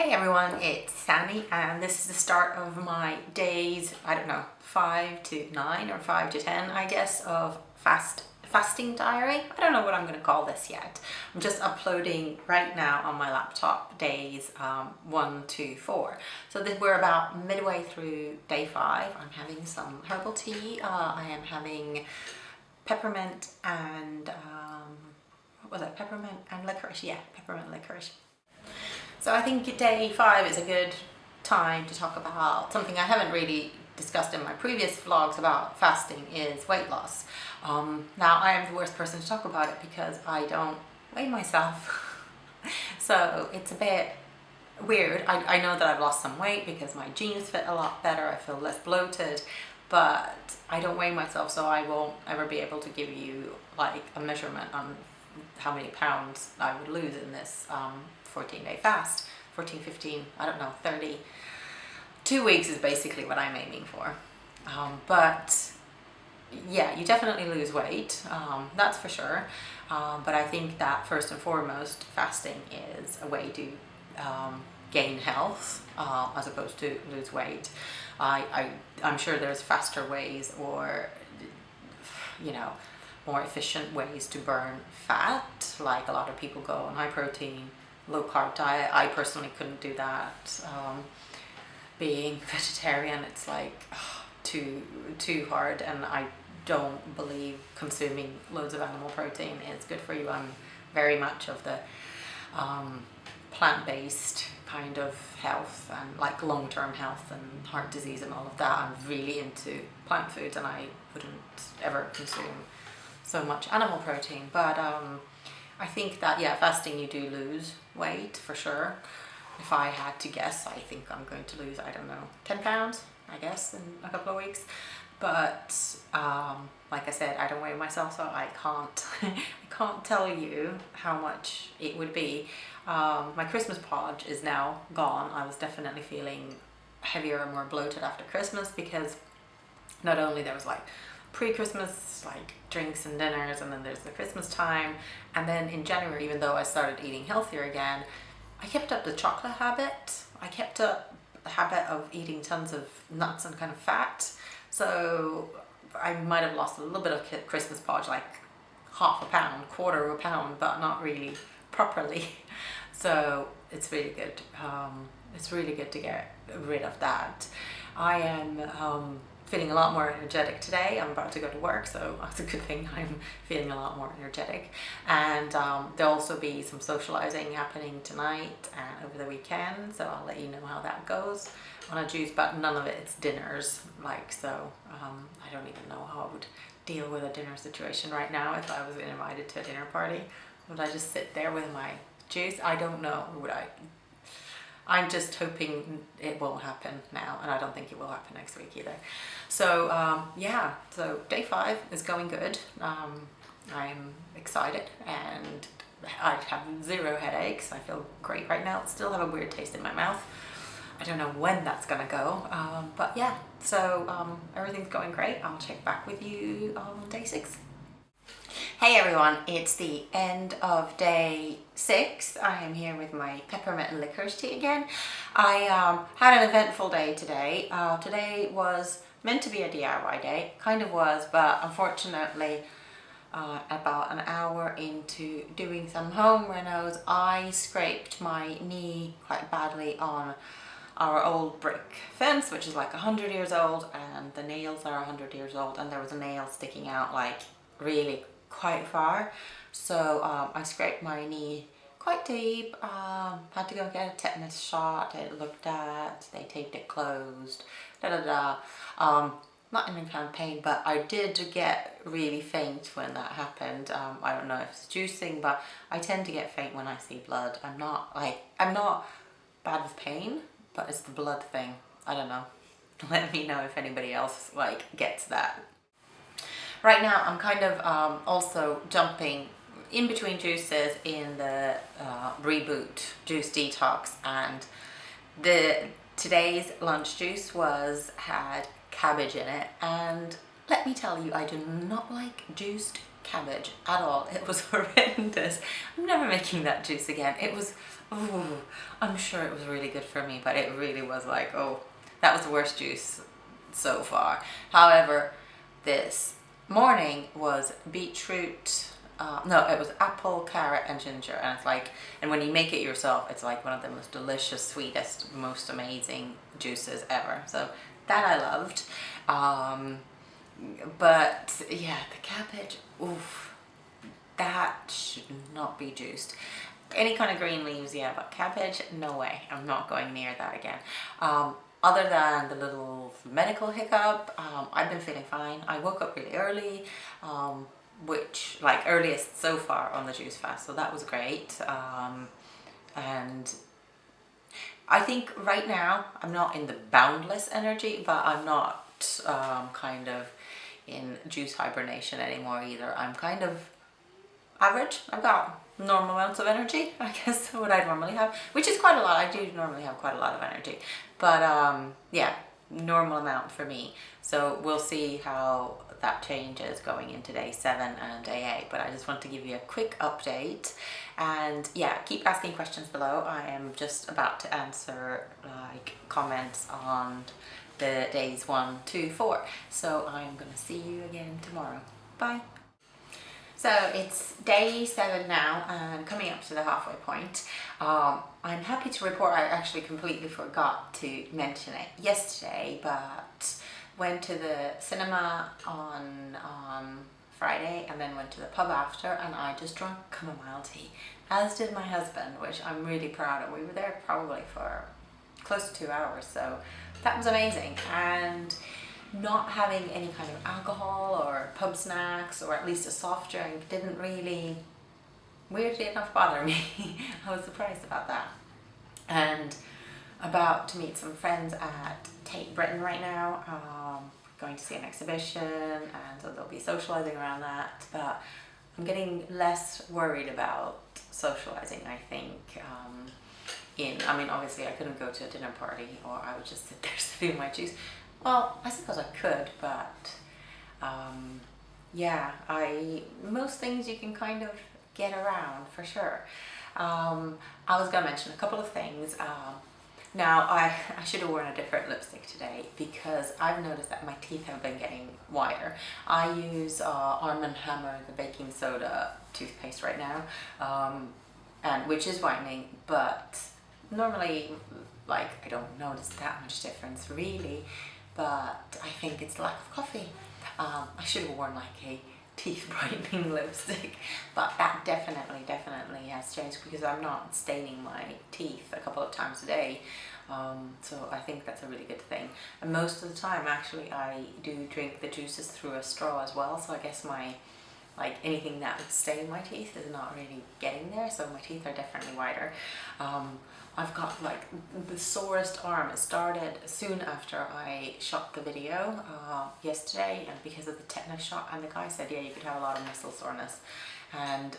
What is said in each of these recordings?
Hey everyone, it's Sanni and this is the start of my days, I don't know, 5 to 9 or 5 to 10 I guess, of fasting diary. I don't know what I'm going to call this yet. I'm just uploading right now on my laptop days 1 to 4. So we're about midway through day 5. I'm having some herbal tea. I am having peppermint and, what was it? Peppermint and licorice. Yeah, peppermint and licorice. So I think day 5 is a good time to talk about something I haven't really discussed in my previous vlogs about fasting, is weight loss. Now I am the worst person to talk about it because I don't weigh myself. So it's a bit weird. I know that I've lost some weight because my jeans fit a lot better, I feel less bloated, but I don't weigh myself, so I won't ever be able to give you like a measurement on how many pounds I would lose in this 14-day fast. 14, 15, I don't know, 30. 2 weeks is basically what I'm aiming for. But yeah, you definitely lose weight, that's for sure. But I think that first and foremost, fasting is a way to gain health as opposed to lose weight. I'm sure there's faster ways, or more efficient ways to burn fat. Like a lot of people go on high protein, low carb diet. I personally couldn't do that. Being vegetarian, it's like too hard, and I don't believe consuming loads of animal protein is good for you. I'm very much of the plant-based kind of health and like long-term health and heart disease and all of that. I'm really into plant foods, and I wouldn't ever consume so much animal protein. But I think that, yeah, fasting, you do lose weight for sure. If I had to guess, I think I'm going to lose, I don't know, 10 pounds, I guess, in a couple of weeks. But like I said, I don't weigh myself, so I can't I can't tell you how much it would be. My Christmas podge is now gone. I was definitely feeling heavier and more bloated after Christmas, because not only there was like pre-Christmas like drinks and dinners, and then there's the Christmas time, and then in January, even though I started eating healthier again, I kept up the chocolate habit. I kept up the habit of eating tons of nuts and kind of fat, so I might have lost a little bit of Christmas podge, like half a pound, quarter of a pound, but not really properly. So it's really good. It's really good to get rid of that. I am feeling a lot more energetic today. I'm about to go to work, so that's a good thing. I'm feeling a lot more energetic. And there'll also be some socializing happening tonight and over the weekend, so I'll let you know how that goes on a juice, but none of it's dinners, so I don't even know how I would deal with a dinner situation right now. If I was invited to a dinner party, would I just sit there with my juice? I don't know. I'm just hoping it won't happen now, and I don't think it will happen next week either. So yeah, so day 5 is going good. I'm excited, and I have 0 headaches. I feel great right now. Still have a weird taste in my mouth. I don't know when that's gonna go, but yeah, so everything's going great. I'll check back with you on day 6. Hey everyone, it's the end of day 6. I am here with my peppermint and licorice tea again. I had an eventful day today. Today was meant to be a DIY day, kind of was, but unfortunately about an hour into doing some home renos, I scraped my knee quite badly on our old brick fence, which is like 100 years old, and the nails are 100 years old, and there was a nail sticking out like really quite far. So I scraped my knee quite deep. Had to go get a tetanus shot. It looked at, they taped it closed, not in any kind of pain, but I did get really faint when that happened. I don't know if it's juicing, but I tend to get faint when I see blood. I'm not bad with pain, but it's the blood thing. I don't know. Let me know if anybody else gets that. Right now I'm kind of also jumping in between juices in the reboot juice detox, and today's lunch juice had cabbage in it, and let me tell you, I do not like juiced cabbage at all. It was horrendous. I'm never making that juice again. It was, ooh, I'm sure it was really good for me, but it really was like, oh, that was the worst juice so far. However, this morning was beetroot, no, it was apple, carrot, and ginger, and it's like, and when you make it yourself, it's like one of the most delicious, sweetest, most amazing juices ever. So that I loved. But yeah, the cabbage, oof, that should not be juiced. Any kind of green leaves, yeah, but cabbage, no way. I'm not going near that again. Other than the little medical hiccup, I've been feeling fine. I woke up really early, which, like, earliest so far on the juice fast, so that was great. And I think right now I'm not in the boundless energy, but I'm not kind of in juice hibernation anymore either. I'm kind of average. I've got normal amounts of energy, I guess, what I normally have, which is quite a lot. I do normally have quite a lot of energy, but yeah, normal amount for me. So we'll see how that changes going into day 7 and day 8, but I just want to give you a quick update. And yeah, keep asking questions below. I am just about to answer like comments on the days 1 to 4. So I'm gonna see you again tomorrow. Bye. So it's day 7 now and coming up to the halfway point. I'm happy to report I actually completely forgot to mention it yesterday, but went to the cinema on Friday and then went to the pub after, and I just drank chamomile tea, as did my husband, which I'm really proud of. We were there probably for close to 2 hours, so that was amazing. And not having any kind of alcohol or pub snacks, or at least a soft drink, didn't really, weirdly enough, bother me. I was surprised about that. And about to meet some friends at Tate Britain right now. Going to see an exhibition, and so they'll be socializing around that. But I'm getting less worried about socializing, I think. I mean, obviously I couldn't go to a dinner party, or I would just sit there sipping my juice. Well, I suppose I could, but yeah, most things you can kind of get around for sure. I was going to mention a couple of things. Now, I should have worn a different lipstick today because I've noticed that my teeth have been getting whiter. I use Arm & Hammer, the baking soda toothpaste right now, and which is whitening, but normally, like, I don't notice that much difference really. But I think it's lack of coffee. I should have worn like a teeth brightening lipstick, but that definitely has changed because I'm not staining my teeth a couple of times a day. So I think that's a really good thing. And most of the time, actually, I do drink the juices through a straw as well. So I guess like anything that would stain my teeth is not really getting there. So my teeth are definitely whiter. I've got like the sorest arm. It started soon after I shot the video yesterday, and because of the tetanus shot, and the guy said, yeah, you could have a lot of muscle soreness. And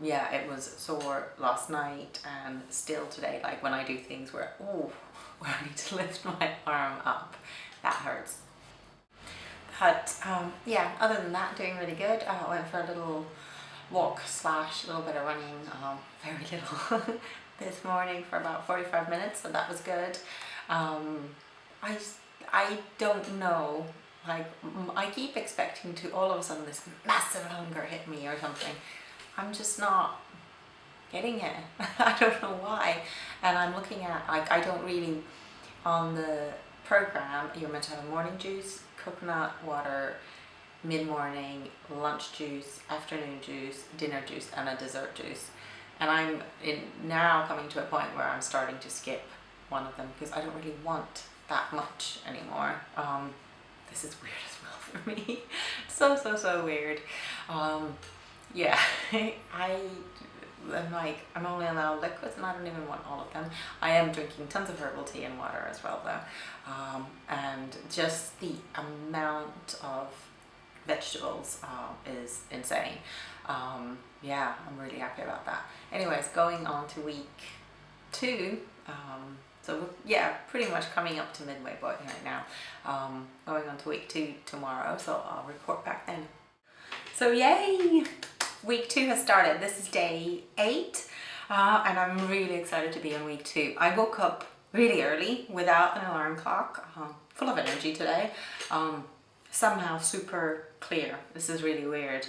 yeah, it was sore last night and still today, like when I do things where I need to lift my arm up, that hurts. But yeah, other than that, doing really good. I went for a little walk / a little bit of running, very little, this morning for about 45 minutes, so that was good. I don't know, like, I keep expecting to all of a sudden this massive hunger hit me or something. I'm just not getting it. I don't know why. And I'm looking at, like, I don't really, on the program, you're meant to have a morning juice, coconut water, mid-morning, lunch juice, afternoon juice, dinner juice, and a dessert juice. And I'm now coming to a point where I'm starting to skip one of them because I don't really want that much anymore. This is weird as well for me. So weird. Yeah, I'm only allowed liquids, and I don't even want all of them. I am drinking tons of herbal tea and water as well though. And just the amount of vegetables is insane. Yeah, I'm really happy about that. Anyways, going on to week 2. So yeah, pretty much coming up to midway point right now. Going on to week 2 tomorrow, so I'll report back then. So yay! Week 2 has started. This is day 8 and I'm really excited to be on week 2. I woke up really early without an alarm clock, full of energy today, somehow super clear. This is really weird.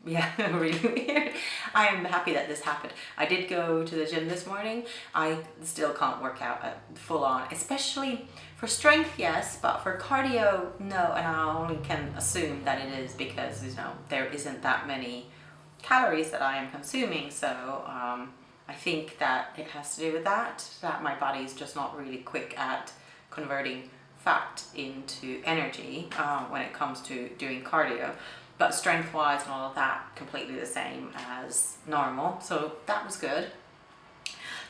Yeah, really weird. I am happy that this happened. I did go to the gym this morning. I still can't work out full on, especially for strength, yes, but for cardio, no. And I only can assume that it is because, you know, there isn't that many calories that I am consuming. So I think that it has to do with that my body is just not really quick at converting fat into energy when it comes to doing cardio. But strength wise and all of that, completely the same as normal. So that was good.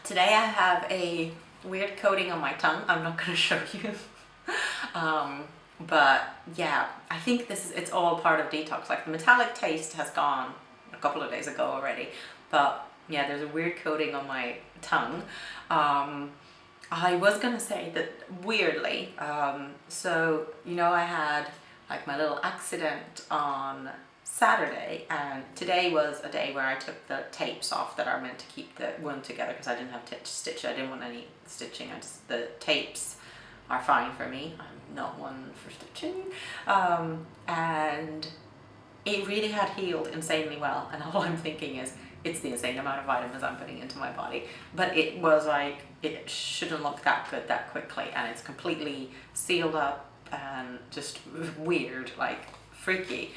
Today I have a weird coating on my tongue. I'm not going to show you. But yeah, I think it's all part of detox. Like the metallic taste has gone a couple of days ago already. But yeah, there's a weird coating on my tongue. I was going to say that weirdly, so, you know, I had like my little accident on Saturday, and today was a day where I took the tapes off that are meant to keep the wound together because I didn't have stitch. I didn't want any stitching. The tapes are fine for me. I'm not one for stitching. And it really had healed insanely well, and all I'm thinking is it's the insane amount of vitamins I'm putting into my body. But it was like, it shouldn't look that good that quickly, and it's completely sealed up and just weird, like freaky.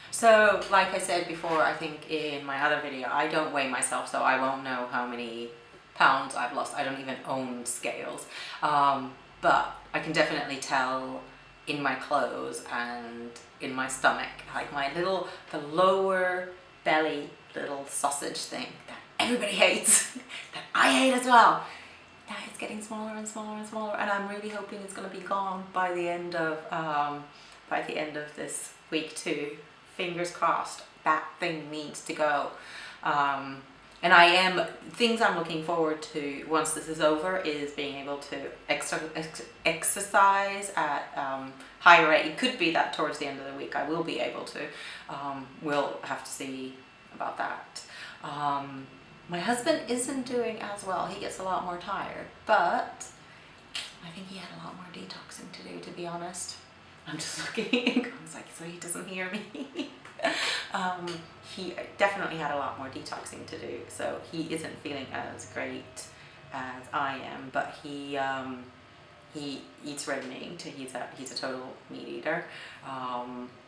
So like I said before, I think in my other video, I don't weigh myself, so I won't know how many pounds I've lost. I don't even own scales, but I can definitely tell in my clothes and in my stomach, like the lower belly little sausage thing that everybody hates, that I hate as well. Now it's getting smaller and smaller and smaller, and I'm really hoping it's going to be gone by the end of this week 2. Fingers crossed. That thing needs to go. And things I'm looking forward to once this is over is being able to exercise at higher rate. It could be that towards the end of the week I will be able to. We'll have to see about that. My husband isn't doing as well. He gets a lot more tired, but I think he had a lot more detoxing to do, to be honest. I'm just looking, I was like, so he doesn't hear me. He definitely had a lot more detoxing to do, so he isn't feeling as great as I am, but he eats red meat. He's a total meat eater,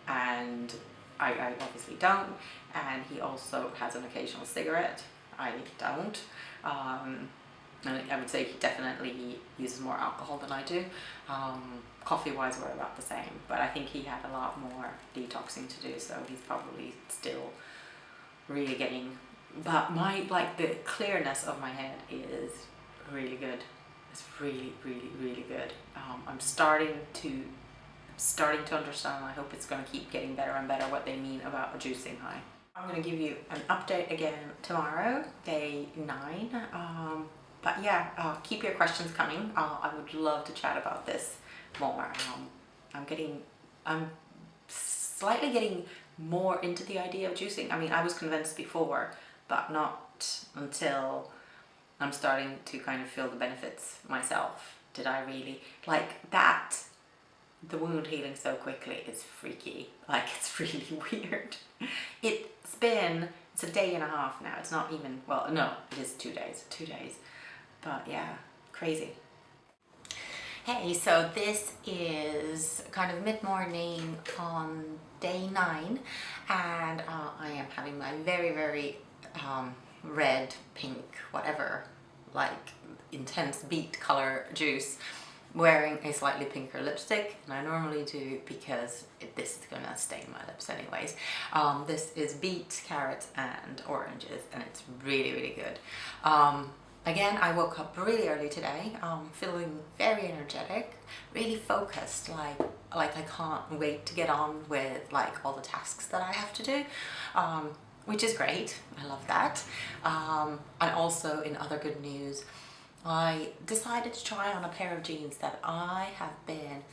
and I obviously don't, and he also has an occasional cigarette. I don't. And I would say he definitely uses more alcohol than I do. Coffee-wise, we're about the same, but I think he had a lot more detoxing to do, so he's probably still really getting. But the clearness of my head is really good. It's really, really, really good. I'm starting to understand. I hope it's going to keep getting better and better what they mean about a juicing high. I'm going to give you an update again tomorrow, day 9. But yeah, keep your questions coming. I would love to chat about this more. I'm slightly getting more into the idea of juicing. I mean, I was convinced before, but not until I'm starting to kind of feel the benefits myself. Did I really like that? The wound healing so quickly is freaky. Like, it's really weird. It's a day and a half now. It's not even, well, no, it is 2 days. 2 days. But yeah, crazy. Hey, so this is kind of mid-morning on day 9, and I am having my very, very red, pink, whatever, like intense beet color juice, wearing a slightly pinker lipstick than I normally do because this is gonna stain my lips anyways. This is beet, carrots, and oranges, and it's really, really good. Again, I woke up really early today, feeling very energetic, really focused, like I can't wait to get on with like all the tasks that I have to do, which is great. I love that. And also, in other good news, I decided to try on a pair of jeans that I have been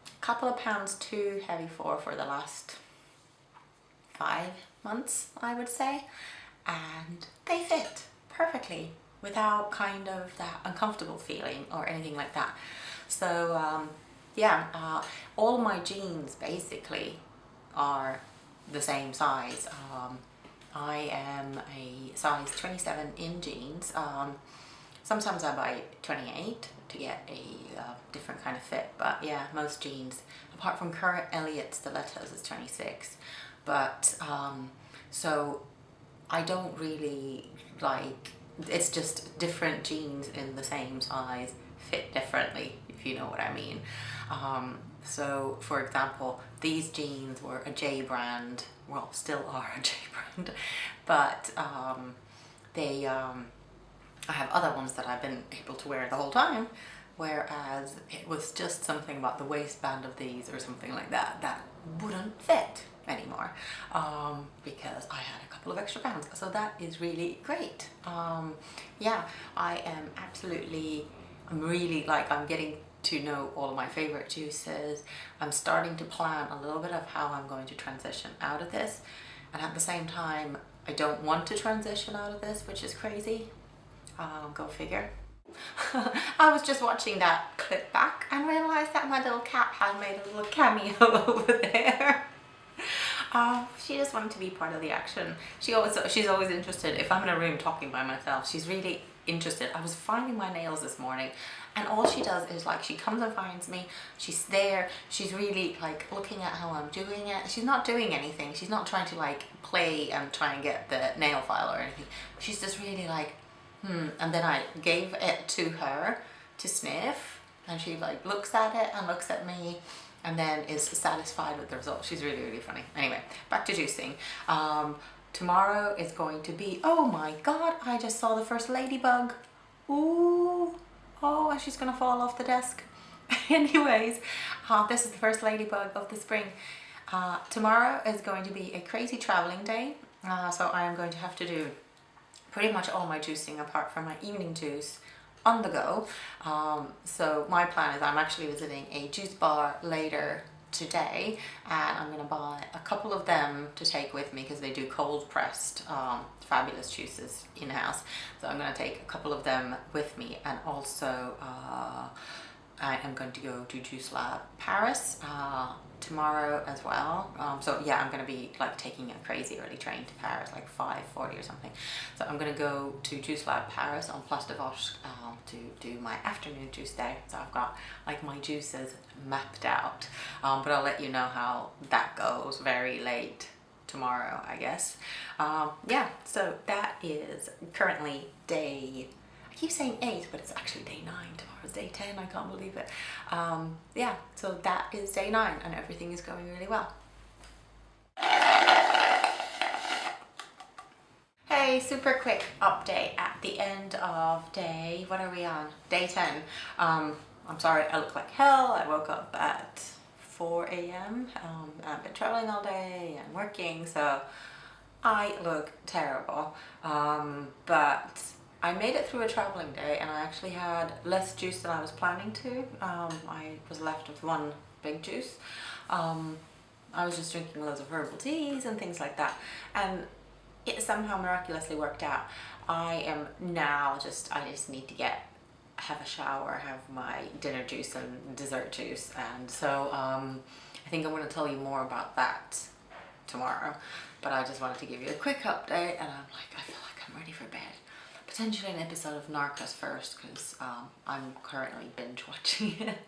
a couple of pounds too heavy for the last 5 months, I would say, and they fit perfectly without kind of that uncomfortable feeling or anything like that. So yeah, all my jeans basically are the same size. I am a size 27 in jeans. Sometimes I buy 28 to get a different kind of fit, but yeah, most jeans, apart from Current Elliott Stilettos, is 26. But so I don't really like, it's just different jeans in the same size fit differently, if you know what I mean. So for example, these jeans were a J brand, well, still are a J brand, but I have other ones that I've been able to wear the whole time, whereas it was just something about the waistband of these or something like that that wouldn't fit anymore, because I had a couple of extra pounds. So that is really great. Yeah, I am absolutely, I'm getting to know all of my favorite juices. I'm starting to plan a little bit of how I'm going to transition out of this, and at the same time I don't want to transition out of this, which is crazy. Go figure. I was just watching that clip back and realized that my little cat had made a little cameo over there. She just wanted to be part of the action. She's always interested. If I'm in a room talking by myself, she's really interested. I was filing my nails this morning, and all she does is like, she comes and finds me, she's there, she's really like looking at how I'm doing it. She's not doing anything, she's not trying to like play and try and get the nail file or anything. She's just really like, and then I gave it to her to sniff, and she like looks at it and looks at me and then is satisfied with the result. She's really, really funny. Anyway, back to juicing. Tomorrow is going to be, oh my god, I just saw the first ladybug. Ooh, oh, and she's gonna fall off the desk. Anyways, this is the first ladybug of the spring. Tomorrow is going to be a crazy traveling day, so I am going to have to do pretty much all my juicing apart from my evening juice on the go. So my plan is I'm actually visiting a juice bar later today, and I'm gonna buy a couple of them to take with me because they do cold pressed fabulous juices in-house. So I'm gonna take a couple of them with me, and also I am going to go to Juice Lab Paris tomorrow as well. So yeah, I'm gonna be like taking a crazy early train to Paris, like 5:40 or something. So I'm gonna go to Juice Lab Paris on Place de Vosges to do my afternoon juice day. So I've got like my juices mapped out, but I'll let you know how that goes very late tomorrow, I guess. Yeah, so that is currently day, I keep saying 8, but it's actually day 9. Tomorrow's day 10, I can't believe it. Yeah, so that is day 9 and everything is going really well. Hey, super quick update at the end of day, what are we on? Day 10. I'm sorry I look like hell. I woke up at 4 a.m. I've been traveling all day and working, so I look terrible. But I made it through a traveling day, and I actually had less juice than I was planning to. I was left with one big juice. I was just drinking loads of herbal teas and things like that, and it somehow miraculously worked out. I just need to have a shower, have my dinner juice and dessert juice, and so I think I'm going to tell you more about that tomorrow, but I just wanted to give you a quick update, and I feel like I'm ready for bed. Potentially an episode of Narcos first, because I'm currently binge watching it.